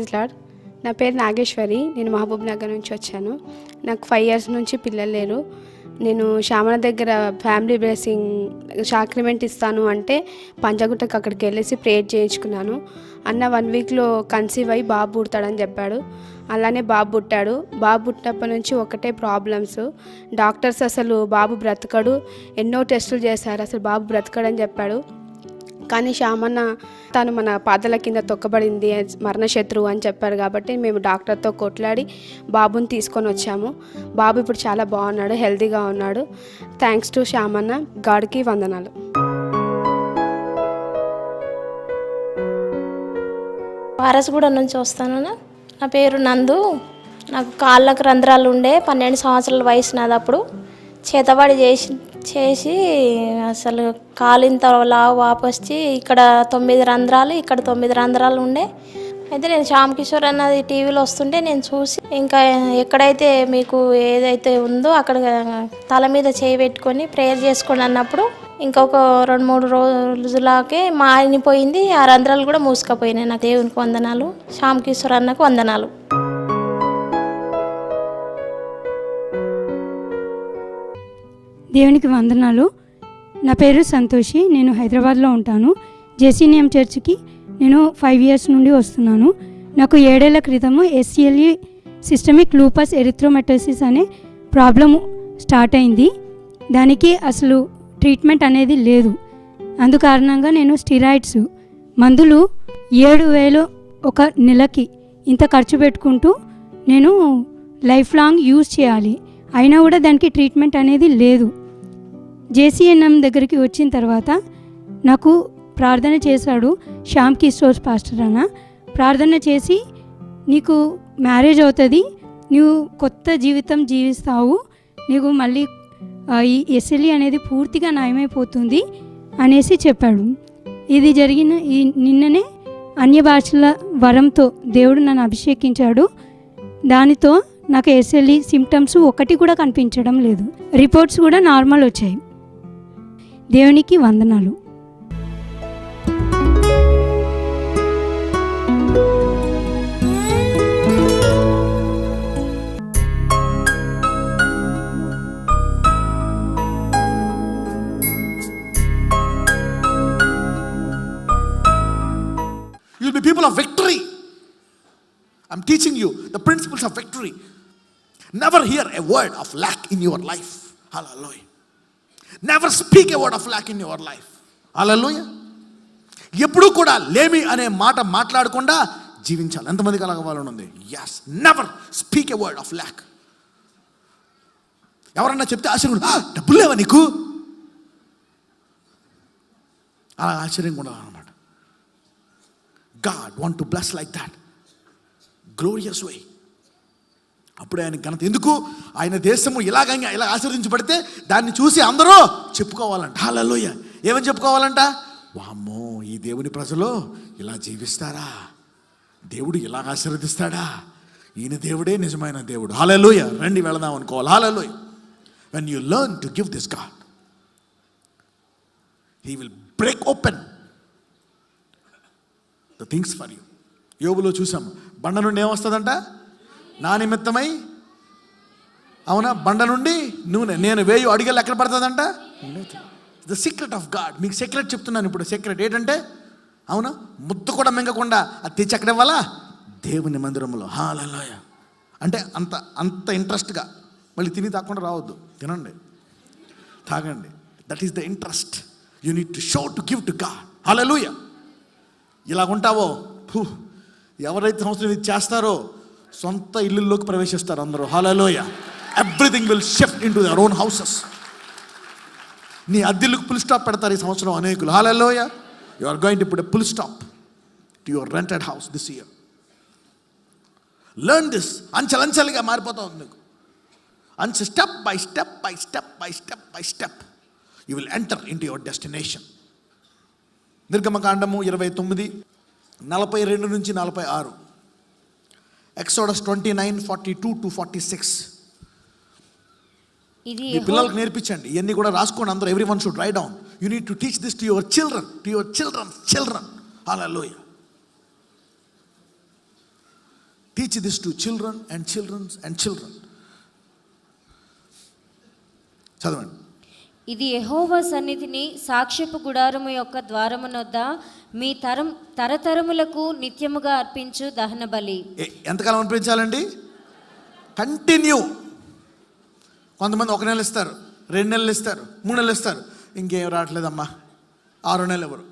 Praise lord. నా పేరు నాగేశ్వరి. నేను మహబూబ్ నగర్ నుంచి వచ్చాను. నాకు 5 years నుంచి పిల్లలు లేరు. నేను శ్యామల దగ్గర ఫ్యామిలీ బ్లెస్సింగ్ సాక్రిమెంట్ ఇస్తాను అంటే పంజాగుట్టకు అక్కడికి వెళ్ళేసి ప్రేయర్ చేయించుకున్నాను. అన్న 1 weekలో కన్సీవ్ అయ్యి బాబు పుడతాడని చెప్పాడు. అలానే బాబు పుట్టాడు. బాబు పుట్టినప్పటి నుంచి ఒకటే ప్రాబ్లమ్స్. డాక్టర్స్ అసలు బాబు బ్రతకడు, ఎన్నో టెస్టులు చేశారు, అసలు బాబు బ్రతకడని చెప్పాడు. కానీ శ్యామన్న తను మన పాదల కింద తొక్కబడింది, మరణశత్రువు అని చెప్పారు. కాబట్టి మేము డాక్టర్తో కొట్లాడి బాబుని తీసుకొని వచ్చాము. బాబు ఇప్పుడు చాలా బాగున్నాడు, హెల్తీగా ఉన్నాడు. Thanks to శ్యామన్న. గాడ్కి వందనాలు. వారసుగూడ నుంచి వస్తాను. నా పేరు నందు. నాకు కాళ్ళకు రంధ్రాలు ఉండే 12 సంవత్సరాల వయసు నాది. అప్పుడు చేతబడి చేసి అసలు కాలింత లావు వాపు వచ్చి ఇక్కడ 9 రంధ్రాలు, ఇక్కడ 9 రంధ్రాలు ఉండే. అయితే నేను శ్యామ్ కిషోర్ అన్నది టీవీలో వస్తుంటే నేను చూసి, ఇంకా ఎక్కడైతే మీకు ఏదైతే ఉందో అక్కడ తల మీద చేయి పెట్టుకొని ప్రేయర్ చేసుకోండి అన్నప్పుడు ఇంకొక 2-3 రోజులకే మారిపోయింది. ఆ రంధ్రాలు కూడా మూసుకపోయినాయి. నాకు దేవునికి వందనాలు, శ్యామ్ కిషోర్ అన్నకు వందనాలు. దేవునికి వందనాలు. నా పేరు సంతోషి. నేను హైదరాబాద్లో ఉంటాను. జేసీనియం చర్చ్కి నేను 5 years నుండి వస్తున్నాను. నాకు 7 ఏళ్ల క్రితము SCLE సిస్టమిక్ లూపస్ ఎరిథ్రోమెటోసిస్ అనే ప్రాబ్లము స్టార్ట్ అయింది. దానికి అసలు ట్రీట్మెంట్ అనేది లేదు. అందుకారణంగా నేను స్టిరాయిడ్స్ మందులు 7,000 ఒక నెలకి ఇంత ఖర్చు పెట్టుకుంటూ నేను లైఫ్ లాంగ్ యూజ్ చేయాలి. అయినా కూడా దానికి ట్రీట్మెంట్ అనేది లేదు. JCNM దగ్గరికి వచ్చిన తర్వాత నాకు ప్రార్థన చేశాడు శ్యామ్ కిషోర్ పాస్టర్ అన్న. ప్రార్థన చేసి, నీకు మ్యారేజ్ అవుతుంది, నువ్వు కొత్త జీవితం జీవిస్తావు, నీకు మళ్ళీ ఈ SLE అనేది పూర్తిగా నయమైపోతుంది అనేసి చెప్పాడు. ఇది జరిగిన నిన్ననే అన్య భాషల వరంతో దేవుడు నన్ను అభిషేకించాడు. దానితో నాకు SLE సిమ్టమ్స్ ఒకటి కూడా కనిపించడం లేదు. రిపోర్ట్స్ కూడా నార్మల్ వచ్చాయి. దేవునికి వందనాలు. You'll be people of victory. I'm teaching you the principles of victory. Never hear a word of lack in your life. Hallelujah. Never speak a word of lack in your life. Hallelujah. ఎప్పుడు కూడా లేమి అనే మాట మాట్లాడకుండా జీవించాలి. ఎంతమందికి అలాగ వాళ్ళని ఉంది? Yes. Never speak a word of lack. ఎవరన్నా చెప్తే ఆశ్చర్యం, డబ్బులు లేవా నీకు, అలా ఆశ్చర్యంగా ఉండాలన్నమాట. God want to bless like that, glorious way. అప్పుడు ఆయన ఘనత. ఎందుకు? ఆయన దేశము ఇలా ఆశీర్వదించబడితే దాన్ని చూసి అందరూ చెప్పుకోవాలంట. హల్లెలూయా. ఏమని చెప్పుకోవాలంట? వామ్మో, ఈ దేవుని ప్రజలు ఇలా జీవిస్తారా, దేవుడు ఇలా ఆశీర్వదిస్తాడా, ఈయన దేవుడే నిజమైన దేవుడు. హల్లెలూయా. రండి వెళదాం అనుకోవాలి. హల్లెలూయా. When you learn to give this God, He will break open the things for you. యోబులో చూసాం, బండ నుండి ఏమొస్తుందంట? నా నిమిత్తమై, అవునా, బండ నుండి నూనె. నేను 1000 అడుగులు ఎక్కడ పడుతుందంట? The secret of God. మీకు సీక్రెట్ చెప్తున్నాను ఇప్పుడు. సీక్రెట్ ఏంటంటే, అవునా, ముద్ద కూడా మింగకుండా అది తెచ్చి ఎక్కడ ఇవ్వాలా? దేవుని మందిరంలో. హల్లెలూయా. అంటే అంత ఇంట్రెస్ట్గా. మళ్ళీ తిని తాకుండా రావద్దు, తినండి, తాగండి. That is the interest you need to show to give to God. Hallelujah. ఇలా ఉంటావో, ఎవరైతే సంవత్సరం ఇది చేస్తారో సొంత ఇల్లుల్లోకి ప్రవేశిస్తారు అందరూ. Hallelujah. Everything will shift into their own houses. నీ అద్దెలకు ఫుల్ స్టాప్ పెడతారు ఈ సంవత్సరం అనేకులు. Hallelujah. You are going to put a full stop to your rented house this year. Learn this. అంచెలంచెలుగా మారిపోతా ఉంది నీకు. Step by step by step by step by step you will enter into your destination. నిర్గమకాండము 29:42 నుంచి 46. Exodus 29:42-46. ఇది మీ పిల్లలకు నేర్పించండి. ఇవన్నీ కూడా రాసుకోండి అందరూ. Everyone should write down. You need to teach this to your children, to your children. Hallelujah. Teach this to children and childrens and children. చదవండి. ఇది యెహోవా సన్నిధిని సాక్ష్యపు గుడారము యొక్క ద్వారమునొద్ద మీ తరతరములకు నిత్యముగా అర్పించు దహన బలి. ఎంతకాలం అర్పించాలండి? కంటిన్యూ. కొంతమంది 1 నెల ఇస్తారు, 2 నెలలు ఇస్తారు, 3 నెలలు ఇస్తారు, ఇంకేం రావట్లేదమ్మా, 6 నెలలు ఎవరు.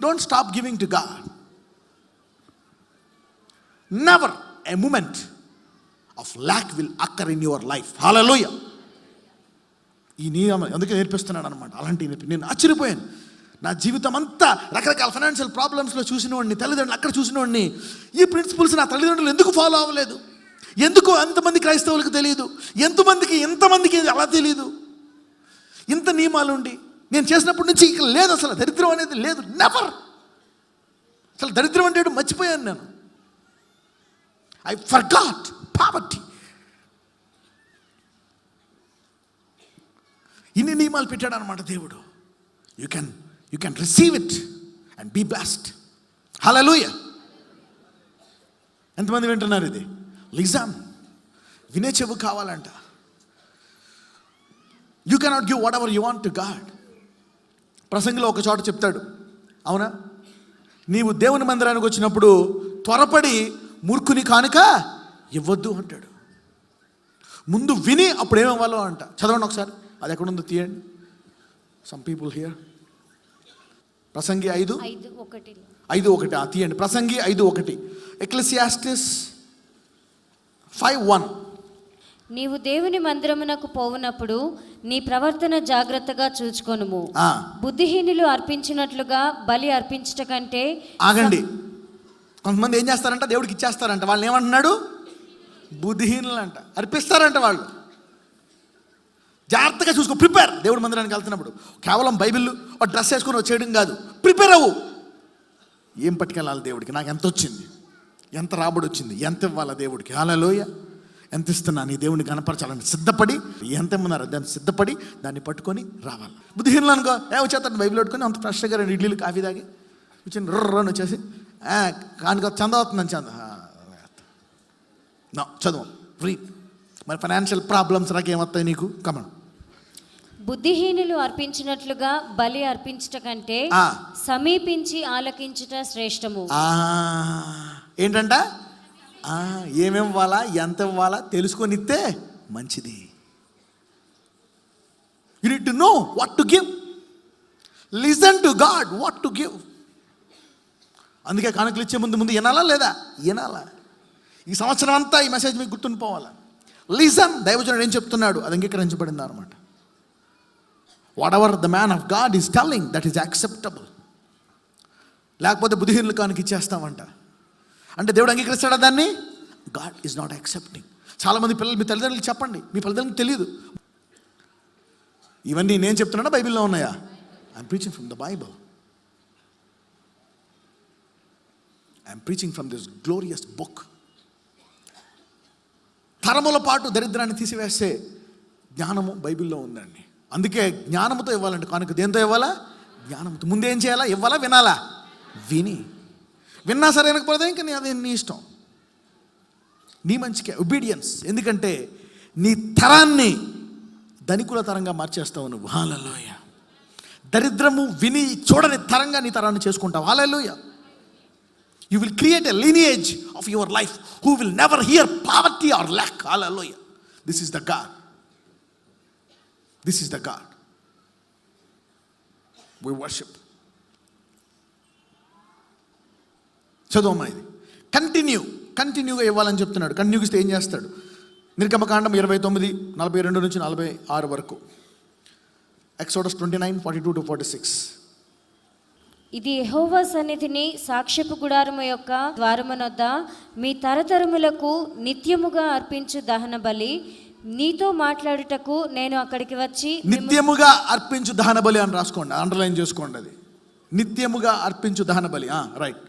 Don't stop giving to God. Never a moment of lack will occur in your life. Hallelujah. ఈ నియమం అందుకే నేర్పిస్తున్నాడు అనమాట. అలాంటి నేను ఆశ్చర్యపోయాను. నా జీవితం అంతా రకరకాల ఫైనాన్షియల్ ప్రాబ్లమ్స్లో చూసినవాడిని, తల్లిదండ్రులు అక్కడ చూసినవాడిని. ఈ ప్రిన్సిపల్స్ నా తల్లిదండ్రులు ఎందుకు ఫాలో అవ్వలేదు? ఎందుకు ఎంతమంది క్రైస్తవులకు తెలియదు? ఎంతమందికి అలా తెలియదు? ఇంత నియమాలు ఉండి నేను చేసినప్పటి నుంచి ఇక లేదు, అసలు దరిద్రం అనేది లేదు. నెవర్. అసలు దరిద్రం అంటే మర్చిపోయాను నేను. I forgot poverty. ఇన్ని నియమాలు పెట్టాడు అనమాట దేవుడు. You can receive it and be blessed. Hallelujah. ఎంతమంది వింటున్నారు ఇది? లిజన్. వినే చెవు కావాలంట. You cannot give whatever you want to God. ప్రసంగిలో ఒక చోట చెప్తాడు, అవునా, నీవు దేవుని మందిరానికి వచ్చినప్పుడు త్వరపడి మూర్ఖుని కానుక ఇవ్వద్దు అంటాడు. ముందు విని అప్పుడు ఏమవ్వాలో అంట. చదవండి ఒకసారి, అది ఎక్కడుందో తీయండి. Some people here. ప్రసంగి 5:1 తీయండి. ప్రసంగి 5:1. ఎక్లెసియాస్టిస్ 5:1. నీవు దేవుని మందిరమునకు పోవునప్పుడు నీ ప్రవర్తన జాగ్రత్తగా చూచుకొనుము. బుద్ధిహీనులు అర్పించినట్లుగా బలి అర్పించుట కంటే. ఆగండి. కొంతమంది ఏం చేస్తారంట, దేవుడికి ఇచ్చేస్తారంట. వాళ్ళని ఏమంటున్నాడు? బుద్ధిహీనులు అంట. అర్పిస్తారంట వాళ్ళు. జాగ్రత్తగా చూసుకో. ప్రిపేర్. దేవుడి మందిరానికి వెళ్తున్నప్పుడు కేవలం బైబిల్ ఒక డ్రెస్ వేసుకొని వచ్చేయడం కాదు. ప్రిపేర్ అవ్వు. ఏం పట్టుకెళ్ళాలి దేవుడికి? నాకు ఎంత వచ్చింది, ఎంత రాబడి వచ్చింది, ఎంత ఇవ్వాలా దేవుడికి? హల్లెలూయా. ఎంత ఇస్తున్నా నీ దేవుడిని కనపరచాలని సిద్ధపడి, ఎంత ఇమ్మన్నారు దాన్ని సిద్ధపడి దాన్ని పట్టుకొని రావాలి. బుద్ధిహీనులు అనుకో, వచ్చేస్తాడు బైబిల్ పట్టుకొని అంత ఫ్రెష్గా 2 ఇడ్లీలు కాఫీ తాగి వచ్చింది రొర్రని వచ్చేసి కానుక చంద అవుతుందని చంద చదువు రీడ్. మరి ఫైనాన్షియల్ ప్రాబ్లమ్స్ రాకేమొస్తాయి నీకు? కమన్. బుద్ధిహీనులు అర్పించినట్లుగా బలి అర్పించుట కంటే సమీపించి ఆలకించుట శ్రేష్టము. ఏంటంట? ఏమేం ఇవ్వాలా, ఎంత ఇవ్వాలా తెలుసుకొని ఇస్తే మంచిది. You need to know what to give. Listen to God what to give. అందుకే కానుకలు ఇచ్చే ముందు వినాలా లేదా? వినాలా. ఈ సంవత్సరం అంతా ఈ మెసేజ్ మీకు గుర్తుండిపోవాలా. లిసన్. దైవజనుడు ఏం చెప్తున్నాడు అది అంగీకరించబడింది అనమాట. What ever the man of God is telling that is acceptable. లేకపోతే బుద్ధిహీనులు కానుక ఇచ్చేస్తామంట. అంటే దేవుడు అంగీకరిస్తాడా దాన్ని? God is not accepting. చాలామంది పిల్లలు, మీ తల్లిదండ్రులకు చెప్పండి, మీ తల్లిదండ్రులకు తెలియదు. ఇవన్నీ నేను చెప్తున్నానా బైబిల్లో ఉన్నాయా? I'm preaching from the Bible. I'm preaching from this glorious book. తరముల పాటు దరిద్రాన్ని తీసివేసే జ్ఞానము బైబిల్లో ఉందండి. అందుకే జ్ఞానముతో ఇవ్వాలంటే కానుక. దేంతో ఇవ్వాలా? జ్ఞానంతో. ముందేం చేయాలా? ఇవ్వాలా వినాలా? విని. విన్నా సరే వినకపోతే ఇంకా అది నీ ఇష్టం, నీ మంచికే. ఒబీడియన్స్. ఎందుకంటే నీ తరాన్ని ధనికుల తరంగా మార్చేస్తావు నువ్వు. హల్లెలూయా. దరిద్రము విని చూడని తరంగా నీ తరాన్ని చేసుకుంటావు. హల్లెలూయా. You will create a lineage of your life who will never hear poverty or lack. Hallelujah. This is the God. This is the God we worship. చదవమ్మా ఇది. కంటిన్యూగా ఇవ్వాలని చెప్తున్నాడు. కంటిన్యూగా ఇస్తే ఏం చేస్తాడు? నిర్గమకాండం 29:42 నుంచి 46 వరకు. ఎక్సోడస్ 29:42-46. ఇది యెహోవా సన్నిధిని సాక్ష్యపు గుడారము యొక్క ద్వారమునొద్ద మీ తరతరములకు నిత్యముగా అర్పించు దహన బలి. నీతో మాట్లాడుటకు నేను అక్కడికి వచ్చి. నిత్యముగా అర్పించు దహన బలి అని రాసుకోండి, అండర్లైన్ చేసుకోండి. అది నిత్యముగా అర్పించు దహన బలి. రైట్.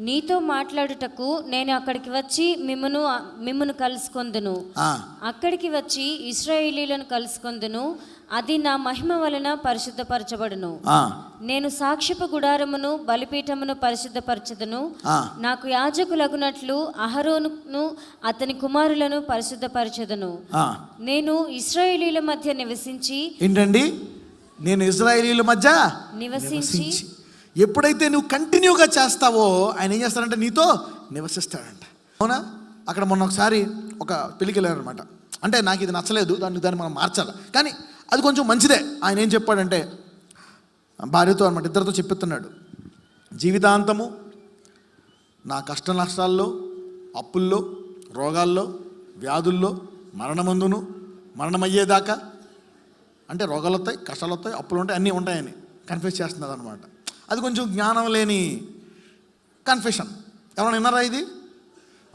నీతో మాట్లాడుటకు నేను అక్కడికి వచ్చి మిమ్మును కలుసుకొందును. అక్కడికి వచ్చి ఇశ్రాయేలీయులను కలుసుకొందును. అది నా మహిమ వలన పరిశుద్ధపరచబడును. నేను సాక్ష్యపు గుడారమును బలిపీఠమును పరిశుద్ధపరచదును. నాకు యాజకులగునట్లు అహరోనును అతని కుమారులను పరిశుద్ధపరచదును. నేను ఇశ్రాయేలీయుల మధ్య నివసించి ఏంటండి, నేను ఇశ్రాయేలీయుల మధ్య నివసించి ఎప్పుడైతే నువ్వు కంటిన్యూగా చేస్తావో ఆయన ఏం చేస్తాడంటే నీతో నివసిస్తాడంట. అవునా? అక్కడ మొన్న ఒకసారి ఒక పెళ్ళికి వెళ్ళారనమాట. అంటే నాకు ఇది నచ్చలేదు, దాన్ని మనం మార్చాలి, కానీ అది కొంచెం మంచిదే. ఆయన ఏం చెప్పాడంటే భార్యతో అనమాట, ఇద్దరితో చెప్పిస్తున్నాడు, జీవితాంతము నా కష్ట నష్టాల్లో, అప్పుల్లో, రోగాల్లో, వ్యాధుల్లో, మరణమందును, మరణమయ్యేదాకా, అంటే రోగాలు వస్తాయి, కష్టాలు వస్తాయి, అప్పులు ఉంటాయి, అన్నీ ఉంటాయని కన్ఫ్యూజ్ చేస్తున్నారు అనమాట. అది కొంచెం జ్ఞానం లేని కన్ఫెషన్. ఎవరైనా విన్నారా ఇది?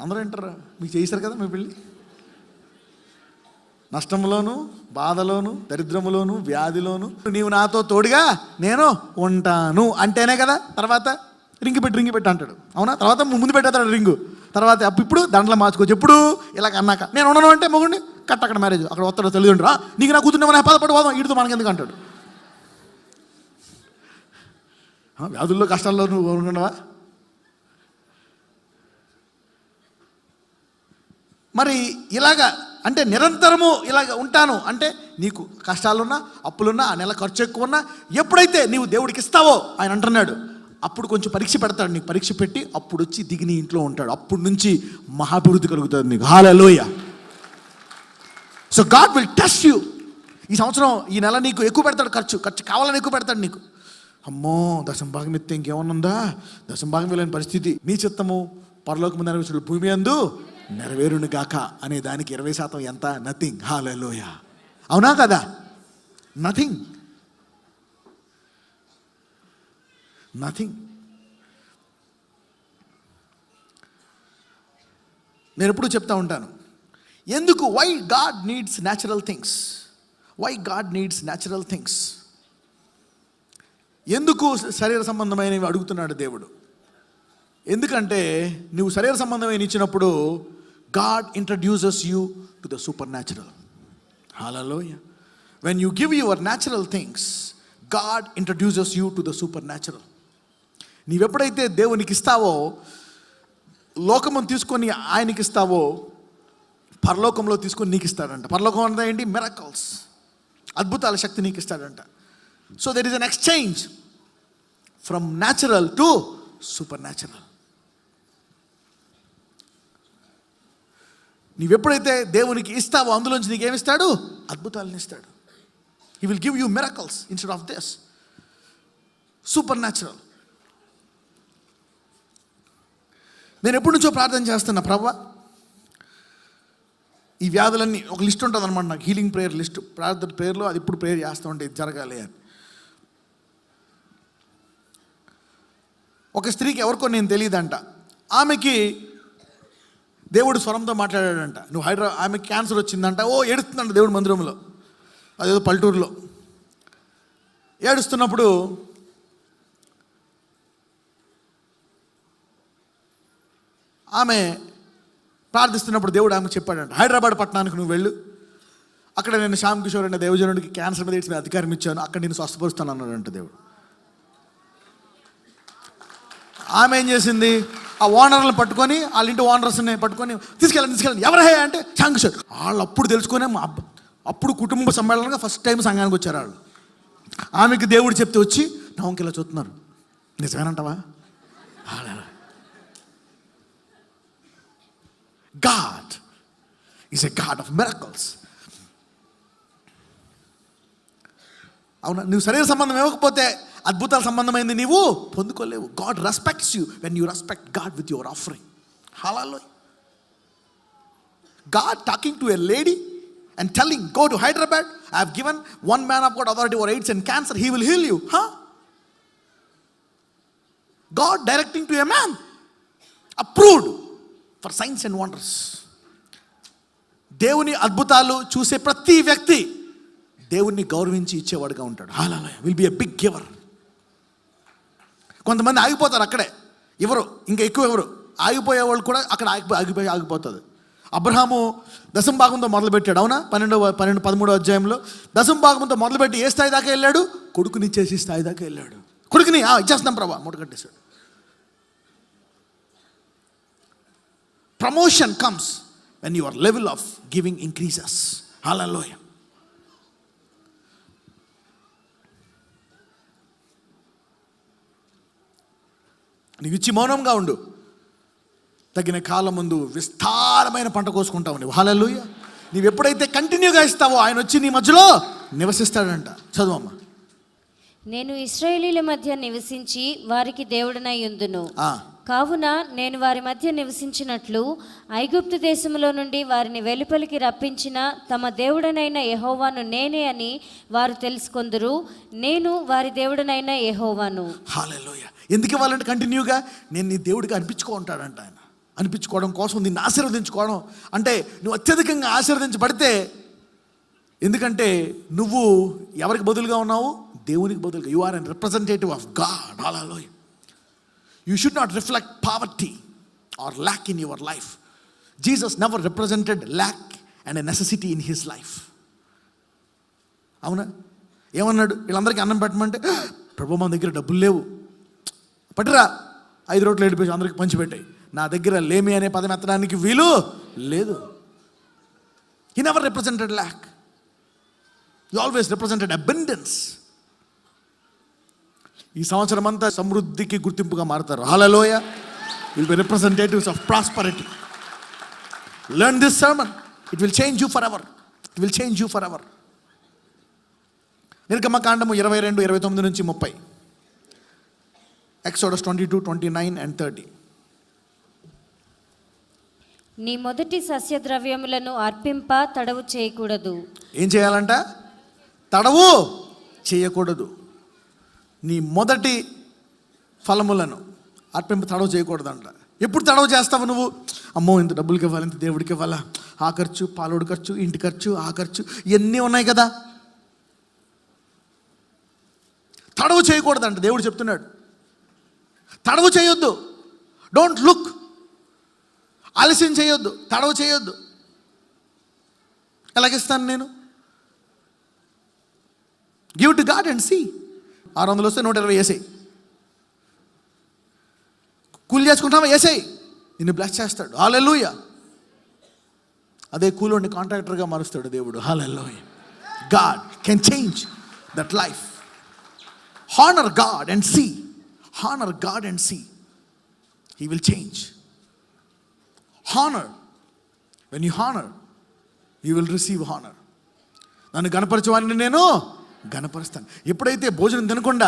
అందరూ వింటారా? మీకు చేశారు కదా మీ పెళ్ళి. నష్టంలోను, బాధలోను, దరిద్రములోను, వ్యాధిలోను నీవు నాతో తోడుగా నేను ఉంటాను అంటేనే కదా తర్వాత రింగు పెట్టి అంటాడు. అవునా? తర్వాత ముందు పెట్టేస్తాడు రింగు, తర్వాత ఇప్పుడు దాంట్లో మార్చుకోవచ్చు. ఎప్పుడు ఇలాగ అన్నాక నేను ఉండను అంటే మొగుడిని కట్, అక్కడ మ్యారేజ్, అక్కడ వస్తాడు తల్లిదండ్రులు, నీకు నా కూతురు మన పదపడి పోదాం, వీడితో మనకెందుకు అంటాడు. వ్యాధుల్లో కష్టాల్లో నువ్వు ఉండవా? మరి ఇలాగా అంటే నిరంతరము ఇలాగ ఉంటాను అంటే నీకు కష్టాలున్నా, అప్పులున్నా, ఆ నెల ఖర్చు ఎక్కువ ఉన్నా, ఎప్పుడైతే నీవు దేవుడికి ఇస్తావో ఆయన అంటున్నాడు, అప్పుడు కొంచెం పరీక్ష పెడతాడు. నీకు పరీక్ష పెట్టి అప్పుడు వచ్చి దిగి నీ ఇంట్లో ఉంటాడు. అప్పుడు నుంచి మహాభివృద్ధి కలుగుతుంది నీకు. Hallelujah. So God will test you. ఈ సంవత్సరం, ఈ నెల నీకు ఎక్కువ పెడతాడు, ఖర్చు కావాలని ఎక్కువ పెడతాడు నీకు. అమ్మో, దశంభాగం ఎత్తే ఇంకేమన్నా, దశంభాగం వెళ్ళని పరిస్థితి, నీ చిత్తము పరలోకము నెరవేర్చిన భూమి యందు నెరవేరును గాక అనే దానికి 20% ఎంత? నథింగ్. హల్లెలూయా. అవునా కదా? నథింగ్. నేను ఎప్పుడు చెప్తా ఉంటాను, ఎందుకు why God needs natural things. ఎందుకు శరీర సంబంధమైనవి అడుగుతున్నాడు దేవుడు? ఎందుకంటే నువ్వు శరీర సంబంధమైన ఇచ్చినప్పుడు God introduces you to the supernatural. Hallelujah. When you give your natural things, God introduces you to the supernatural. నీవెప్పుడైతే దేవునికి ఇస్తావో, లోకమును తీసుకొని ఆయనకి ఇస్తావో, పరలోకంలో తీసుకొని నీకు ఇస్తాడంట. పరలోకం అంటే ఏంటి? మిరకల్స్, అద్భుతాల శక్తి నీకు ఇస్తాడంట. So there is an exchange from natural to supernatural. నీవెప్పుడైతే దేవునికి ఇస్తావో అందులోంచి నీకేమిస్తాడు? అద్భుతాలను ఇస్తాడు. He will give you miracles instead of this supernatural. నేను ఎప్పటి నుంచో ప్రార్థన చేస్తున్నా, ప్రభువా ఈ వ్యాధులన్నీ ఒక లిస్ట్ ఉంటుంది అనమాట నాకు, హీలింగ్ ప్రేయర్ లిస్ట్, ప్రార్థన ప్రేయర్లో అది ఇప్పుడు ప్రేయర్ చేస్తూ ఉంటే ఇది జరగాలి అని. ఒక స్త్రీకి ఎవరికో నేను తెలియదంట, ఆమెకి దేవుడు స్వరంతో మాట్లాడాడంట. ఆమెకి క్యాన్సర్ వచ్చిందంట. ఏడుస్తుందంట దేవుడు మందిరంలో, అదేదో పల్లెటూరులో ఏడుస్తున్నప్పుడు ఆమె ప్రార్థిస్తున్నప్పుడు దేవుడు ఆమెకు చెప్పాడంట, హైదరాబాద్ పట్టణానికి నువ్వు వెళ్ళు, అక్కడ నేను శ్యామ్ కిషోర్ అనే దేవజనుడికి క్యాన్సర్ మీద ఎయిడ్స్ మీద అధికారం ఇచ్చాను, అక్కడ నేను స్వస్థపరుస్తాను అన్నాడంట దేవుడు. ఆమె ఏం చేసింది? ఆ ఓనర్లను పట్టుకొని, వాళ్ళ ఇంటి ఓనర్స్ని పట్టుకొని తీసుకెళ్ళండి ఎవరే అంటే శ్యామ్ కిషోర్. వాళ్ళు అప్పుడు తెలుసుకొని అప్పుడు కుటుంబ సమ్మేళనంగా ఫస్ట్ టైం సంఘానికి వచ్చారు వాళ్ళు. ఆమెకి దేవుడు చెప్తే వచ్చి నా వంకెలా చూస్తున్నారు. నిజమేనంటావా? God is a God of miracles. అవునా? నువ్వు శరీర సంబంధం ఇవ్వకపోతే అద్భుతాల సంబంధమైంది నీవు పొందుకోలేవు. God respects you when you respect God with your offering. Hallelujah. God talking to a lady and telling, go to Hyderabad, I have given one man of God authority over AIDS and cancer, he will heal you. God directing to a man approved for signs and wonders. దేవుని అద్భుతాలు చూసే ప్రతి వ్యక్తి దేవుణ్ణి గౌరవించి ఇచ్చేవాడుగా ఉంటాడు. Hallelujah. Will be a big giver. కొంతమంది ఆగిపోతారు అక్కడే, ఎవరు ఇంకా ఎక్కువ ఎవరు, ఆగిపోయేవాళ్ళు కూడా అక్కడ ఆగిపోతుంది. అబ్రహాము దశంభాగంతో మొదలుపెట్టాడు, అవునా? 13వ అధ్యాయంలో దశంభాగంతో మొదలుపెట్టి ఏ స్థాయి దాకా వెళ్ళాడు? కొడుకునిచ్చేసి స్థాయి దాకా వెళ్ళాడు. కొడుకుని ఇచ్చేస్తున్నాం ప్రభా, మూట కట్టేశాడు. Promotion comes when your level of giving increases. Hallelujah. నీవు ఇచ్చి మౌనంగా ఉండు, తగిన కాలం ముందు విస్తారమైన పంట కోసుకుంటావు నువ్వు. హల్లెలూయా. నీవు ఎప్పుడైతే కంటిన్యూగా ఇస్తావో ఆయన వచ్చి నీ మధ్యలో నివసిస్తాడంట. చదువమ్మా. నేను ఇశ్రాయేలీల మధ్య నివసించి వారికి దేవుడనై యుందును. కావున నేను వారి మధ్య నివసించినట్లు ఐగుప్తు దేశంలో నుండి వారిని వెలుపలికి రప్పించిన తమ దేవుడనైన యెహోవాను నేనే అని వారు తెలుసుకొందురు. నేను వారి దేవుడనైన యెహోవాను. హల్లెలూయా. ఎందుకు ఇవ్వాలంటే కంటిన్యూగా నేను నీ దేవుడికి అనిపించుకుంటాడంట. ఆయన అనిపించుకోవడం కోసం, దీన్ని ఆశీర్వదించుకోవడం అంటే నువ్వు అత్యధికంగా ఆశీర్వదించబడితే, ఎందుకంటే నువ్వు ఎవరికి బదులుగా ఉన్నావు? దేవునికి బదులుగా. You are an representative of God. Hallelujah. You should not reflect poverty or lack in your life. Jesus never represented lack and a necessity in his life. అవునా? ఏమన్నాడు? వీళ్ళందరికీ అన్నం పెట్టమంటే, ప్రభు మన దగ్గర డబ్బులు లేవు, పట్టురా 5 రోట్లు ఏడిపేసి అందరికి పంచిపెట్టాయి, నా దగ్గర లేమి అనే పదం ఎత్తడానికి వీలు లేదు. He never represented lack. He always represented abundance. ఈ సంవత్సరం అంతా సమృద్ధికి గుర్తింపుగా మారుతారు. Hallelujah. Will be representatives of prosperity. Learn this sermon, it will change you forever. It will change you forever. నిర్గమకాండము 22, 29 నుంచి 30. Exodus 22, 29 and 30. నీ మొదటి సస్యద్రవ్యములను అర్పింప తడవు చేయకూడదు. ఏం చేయాలంట? తడవు చేయకూడదు. నీ మొదటి ఫలములను అర్పింప తడవు చేయకూడదంట. ఎప్పుడు తడవు చేస్తావు నువ్వు? అమ్మో ఇంత డబ్బులకి ఇవ్వాలి, ఇంత దేవుడికి ఇవ్వాలా, ఆ ఖర్చు, పాలోడు ఖర్చు, ఇంటి ఖర్చు, ఆ ఖర్చు, ఇవన్నీ ఉన్నాయి కదా. తడవు చేయకూడదంట. దేవుడు చెప్తున్నాడు తడవు చేయొద్దు. డోంట్ లుక్, ఆలస్యం చేయొద్దు, తడవు చేయొద్దు. ఎలాగిస్తాను నేను? Give to God and see. 600 వస్తే 120 వేసేయి. కూలి చేసుకుంటావా? వేసేయి, నిన్ను బ్లెస్ చేస్తాడు. హల్లెలూయా. అదే కూలోని కాంట్రాక్టర్గా మారుస్తాడు దేవుడు. Hallelujah. God can change that life. Honour God and see. Honour God and see. He will change. Honour. When you honour, you will receive honour. నన్ను గణపరచువాడిని నేను గణపరుస్తాను. ఎప్పుడైతే భోజనం తినకుండా,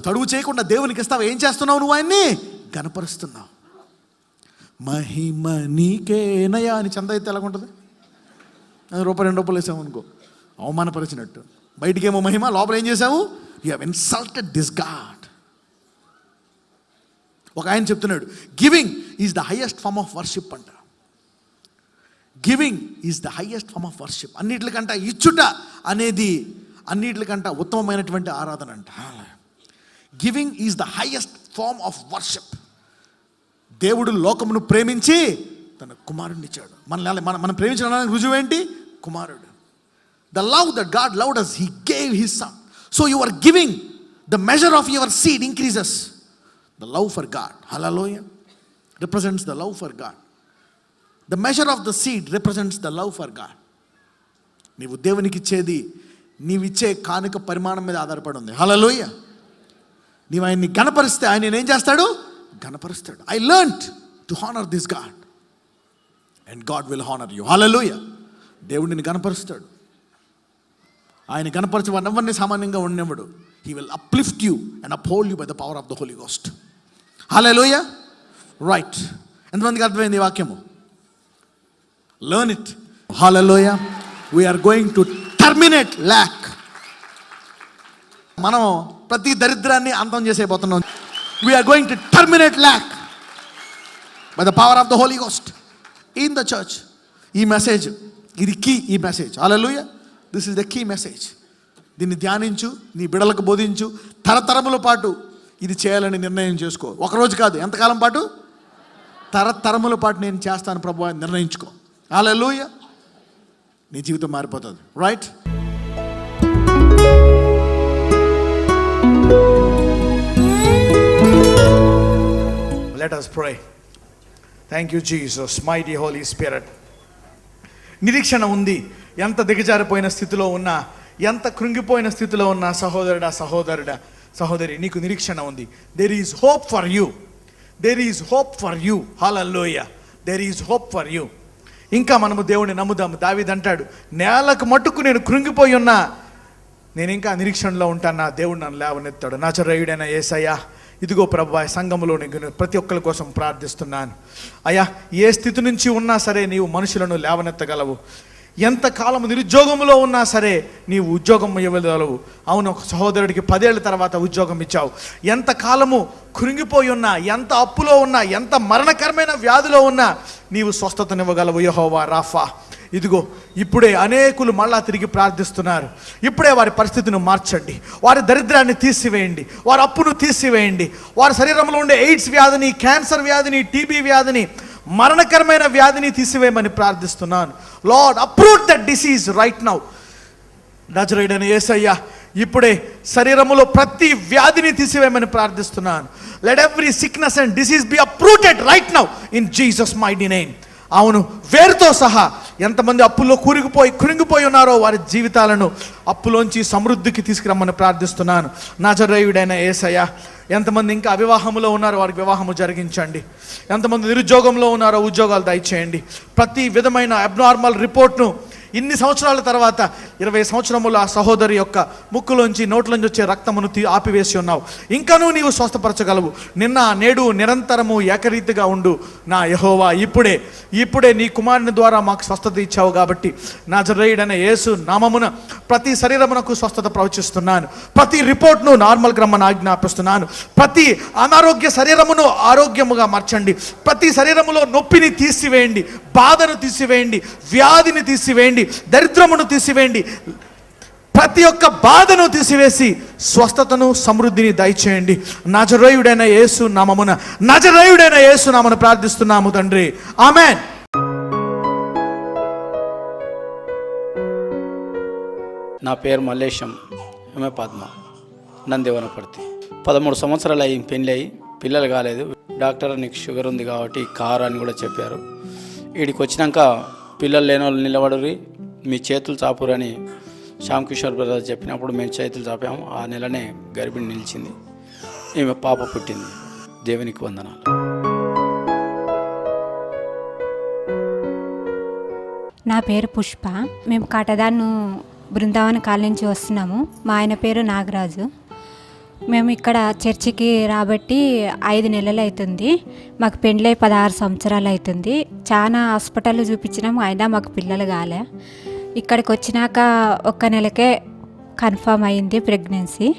తడువు చేయకుండా దేవునికి ఇస్తావు, ఏం చేస్తున్నావు? నువ్వు ఆయన్ని గణపరుస్తున్నావు. మహిమ నీకేనయా అని చంద అయితే ఎలాగుంటుంది? రూపాయి 2 రూపాయలు వేసాము అనుకో, అవమానపరిచినట్టు. బయటికేమో మహిమ, లోపల ఏం చేసావు? You have insulted this God. ఒక ఆయన చెప్తున్నాడు, giving is the highest form of worship అంట. Giving is the highest form of worship. అన్నిటికంట ఇచ్చుట అనేది అన్నిటికంట ఉత్తమమైనటువంటి ఆరాధన అంట. Giving is the highest form of worship. దేవుడు లోకమును ప్రేమించి తన కుమారుడిని ఇచ్చాడు. మనం ప్రేమించడానికి రుజువు ఏంటి? కుమారుడు. The love that God loved us, he gave his son. So you are giving, the measure of your seed increases. The love for God, hallelujah, represents the love for God. The measure of the seed represents the love for God. నీవు దేవునికి ఇచ్చేది, నీవిచ్చే కానుక పరిమాణం మీద ఆధారపడి ఉంది. హల్లెలూయా. నీవు ఆయన్ని గణపరిస్తే ఆయన ఏం చేస్తాడు? గణపరుస్తాడు. I learned to honour this God and God will honour you. Hallelujah. దేవుడు నిన్ను గణపరుస్తాడు. ఆయన గణపరిచి వాడిని ఎవరిని సామాన్యంగా ఉండేవాడు. He will uplift you and uphold you by the power of the Holy Ghost. Hallelujah. Right. ఎంతమందికి అర్థమైంది ఈ వాక్యము? Learn it. Hallelujah. We're going to terminate lack. మనం ప్రతి దరిద్రాన్ని అంతం చేసేపోతున్నాం. We're going to terminate lack by the power of the Holy ghost in the church. ఈ మెసేజ్, ఇది కీ. ఈ message, hallelujah, this is the key message. దీన్ని ధ్యానించు, నీ బిడలకు బోధించు. తరతరముల పాటు ఇది చేయాలని నిర్ణయం చేసుకో. ఒకరోజు కాదు, ఎంతకాలం పాటు? తరతరముల పాటు నేను చేస్తాను ప్రభు అని నిర్ణయించుకో. హల్లెలూయా. నీ జీవితం మారిపోతుంది. Right? Let us pray. Thank you Jesus, mighty Holy Spirit. నిరీక్షణ ఉంది. ఎంత దిగజారిపోయిన స్థితిలో ఉన్నా, ఎంత కృంగిపోయిన స్థితిలో ఉన్నా సహోదరుడా, సహోదరి, నీకు నిరీక్షణ ఉంది. There is hope for you. There is hope for you. Hallelujah. There is hope for you. ఇంకా మనము దేవుని నమ్ముదాము. దావీదు అంటాడు, నేలకు మట్టుకు నేను కృంగిపోయి ఉన్నా, నేను ఇంకా నిరీక్షణలో ఉంటాను, నా దేవుడు నన్ను లేవనెత్తాడు. నజరేయుడైన యేసయ్యా, ఇదిగో ప్రభు, సంఘంలో నేను ప్రతి ఒక్కరి కోసం ప్రార్థిస్తున్నాను. అయ్యా, ఏ స్థితి నుంచి ఉన్నా సరే నీవు మనుషులను లేవనెత్తగలవు. ఎంతకాలం నిరుద్యోగంలో ఉన్నా సరే నీవు ఉద్యోగం ఇవ్వగలవు. అవును, ఒక సహోదరుడికి 10 ఏళ్ళ తర్వాత ఉద్యోగం ఇచ్చావు. ఎంతకాలము కృంగిపోయి ఉన్నా, ఎంత అప్పులో ఉన్నా, ఎంత మరణకరమైన వ్యాధిలో ఉన్నా నీవు స్వస్థతనివ్వగలవు. యెహోవా రాఫా, ఇదిగో ఇప్పుడే అనేకులు మళ్ళా తిరిగి ప్రార్థిస్తున్నారు. ఇప్పుడే వారి పరిస్థితిని మార్చండి, వారి దరిద్రాన్ని తీసివేయండి, వారి అప్పును తీసివేయండి, వారి శరీరంలో ఉండే ఎయిడ్స్ వ్యాధిని, క్యాన్సర్ వ్యాధిని, టీబీ వ్యాధిని, మరణకరమైన వ్యాధిని తీసివేయమని ప్రార్థిస్తున్నాను. Lord, uproot that disease right now. నజరేయుడైన యేసయ్యా, ఇప్పుడే శరీరములో ప్రతి వ్యాధిని తీసివేయమని ప్రార్థిస్తున్నాను. Let every sickness and disease be uprooted right now in Jesus mighty name. అవును, వేరుతో సహా ఎంతమంది అప్పుల్లో కృంగిపోయి ఉన్నారో వారి జీవితాలను అప్పులోంచి సమృద్ధికి తీసుకురమ్మని ప్రార్థిస్తున్నాను. నజరేయుడైన యేసయ్యా, ఎంతమంది ఇంకా అవివాహములో ఉన్నారో వారికి వివాహము జరిగించండి. ఎంతమంది నిరుద్యోగంలో ఉన్నారో ఉద్యోగాలు దయచేయండి. ప్రతి విధమైన అబ్నార్మల్ రిపోర్ట్ను ఇన్ని సంవత్సరాల తర్వాత 20 సంవత్సరముల ఆ సహోదరి యొక్క ముక్కులోంచి నోట్లోంచి వచ్చే రక్తమును ఆపివేసి ఉన్నావు. ఇంకనూ నీవు స్వస్థపరచగలవు. నిన్న నేడు నిరంతరము ఏకరీతిగా ఉండు నా యెహోవా. ఇప్పుడే నీ కుమారుని ద్వారా మాకు స్వస్థత ఇచ్చావు కాబట్టి నజరేయుడైన యేసు నామమున ప్రతి శరీరమునకు స్వస్థత ప్రవచిస్తున్నాను. ప్రతి రిపోర్ట్ను నార్మల్ రమ్మని ఆజ్ఞాపిస్తున్నాను. ప్రతి అనారోగ్య శరీరమును ఆరోగ్యముగా మార్చండి. ప్రతి శరీరములో నొప్పిని తీసివేయండి, బాధను తీసివేయండి, వ్యాధిని తీసివేయండి, దరిద్రమును తీసివేయండి. ప్రతి ఒక్క బాధను తీసివేసి స్వస్థతను, సమృద్ధిని దయచేయండి. నజరేయుడైన యేసు నామమున ప్రార్థిస్తున్నాము తండ్రి. ఆమేన్. నా పేరు మల్లేశం, ఆమె పద్మ, నందివనపర్తి. 13 సంవత్సరాలు అయ్యి పెళ్ళి అయ్యి పిల్లలు కాలేదు. డాక్టర్ నీకు షుగర్ ఉంది కాబట్టి కారు అని కూడా చెప్పారు. వీడికి వచ్చినాక పిల్లలు లేని వాళ్ళు నిలబడురి, మీ చేతులు చాపురని శ్యామ్ కిషోర్ బ్రదర్ చెప్పినప్పుడు మేము చేతులు చాపాము. ఆ నెలనే గర్భిణి నిలిచింది, ఈమె పాప పుట్టింది. దేవునికి వందనాలు. నా పేరు పుష్ప. మేము కాటదాను బృందావన కాలనీ నుంచి వస్తున్నాము. మా ఆయన పేరు నాగరాజు. మేము ఇక్కడ చర్చికి రాబట్టి 5 నెలలు అవుతుంది. మాకు పెండ్లై 16 సంవత్సరాలు అవుతుంది. చాలా హాస్పిటల్ చూపించినాము, అయినా మాకు పిల్లలు కాలే. ఇక్కడికి వచ్చినాక 1 నెలకే కన్ఫర్మ్ అయింది ప్రెగ్నెన్సీ.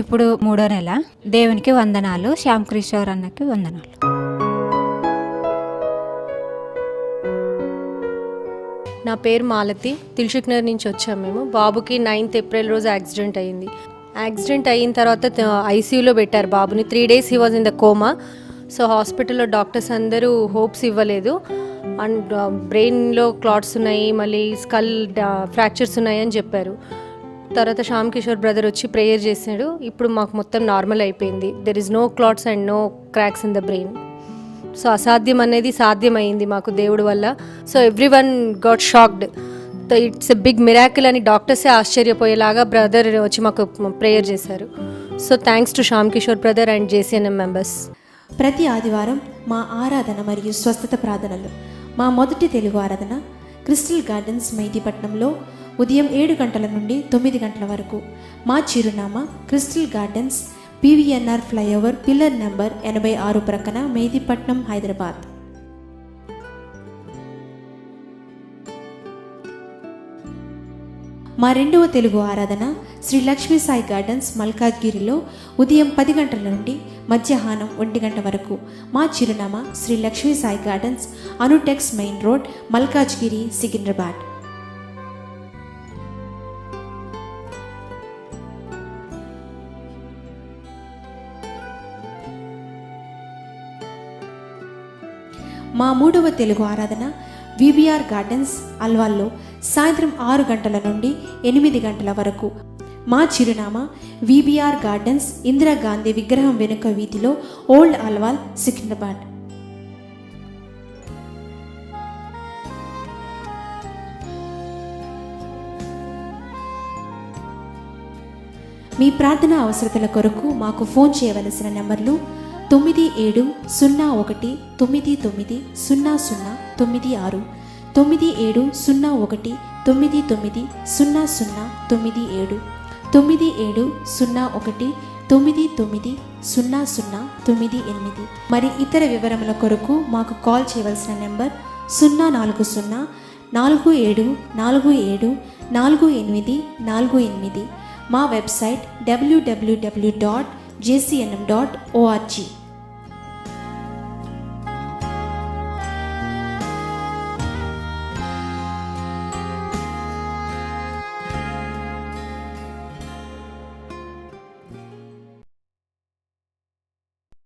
ఇప్పుడు 3వ నెల. దేవునికి వందనాలు, శ్యామ్ కిషోర్ అన్నకి వందనాలు. నా పేరు మాలతి, దిల్సుఖ్నగర్ నుంచి వచ్చాము మేము. బాబుకి 9th ఏప్రిల్ రోజు యాక్సిడెంట్ అయ్యింది. యాక్సిడెంట్ అయిన తర్వాత ఐసీయూలో పెట్టారు బాబుని. 3 days he was in the coma. So హాస్పిటల్లో డాక్టర్స్ అందరూ హోప్స్ ఇవ్వలేదు. అండ్ బ్రెయిన్లో క్లాట్స్ ఉన్నాయి, మళ్ళీ స్కల్ ఫ్రాక్చర్స్ ఉన్నాయి అని చెప్పారు. తర్వాత శ్యామ్ కిషోర్ బ్రదర్ వచ్చి ప్రేయర్ చేశాడు. ఇప్పుడు మాకు మొత్తం నార్మల్ అయిపోయింది. There is no clots and no cracks in the brain. So అసాధ్యం అనేది సాధ్యమైంది మాకు దేవుడి వల్ల. So everyone got shocked. It's a big miracle అని డాక్టర్సే ఆశ్చర్యపోయేలాగా బ్రదర్ వచ్చి మాకు ప్రేయర్ చేశారు. So thanks to Shyam Kishore brother and JCNM members. ప్రతి ఆదివారం మా ఆరాధన మరియు స్వస్థత ప్రార్థనలు. మా మొదటి తెలుగు ఆరాధన క్రిస్టల్ గార్డెన్స్ మెహదీపట్నంలో ఉదయం 7 గంటల నుండి 9 గంటల వరకు. మా చిరునామా crystal gardens, PVNR flyover, pillar number 86 ప్రక్కన, మెహదీపట్నం, హైదరాబాద్. మా రెండవ తెలుగు ఆరాధన శ్రీ లక్ష్మీ సాయి గార్డెన్స్ మల్కాజ్గిరిలో ఉదయం 10 గంటల నుండి మధ్యాహ్నం 1 గంట వరకు. మా చిరునామా Sri Lakshmi Sai Gardens, Anutex Main Road, Malkajgiri, Secunderabad. మా 3వ తెలుగు ఆరాధన విబిఆర్ గార్డెన్స్ అల్వాల్లో సాయంత్రం 6 గంటల నుండి 8 గంటల వరకు. మా చిరునామా విబిఆర్ గార్డెన్స్, ఇందిరాగాంధీ విగ్రహం వెనుక వీధిలో, ఓల్డ్ అల్వాల్, సికింద్రాబాద్. మీ ప్రార్థనా అవసరతల కొరకు మాకు ఫోన్ చేయవలసిన నెంబర్లు 9701990096, 9701990097, 9701990098. మరి ఇతర వివరముల కొరకు మాకు కాల్ చేయవలసిన నెంబర్ 04047474848. మా వెబ్సైట్ www.jcnm.org.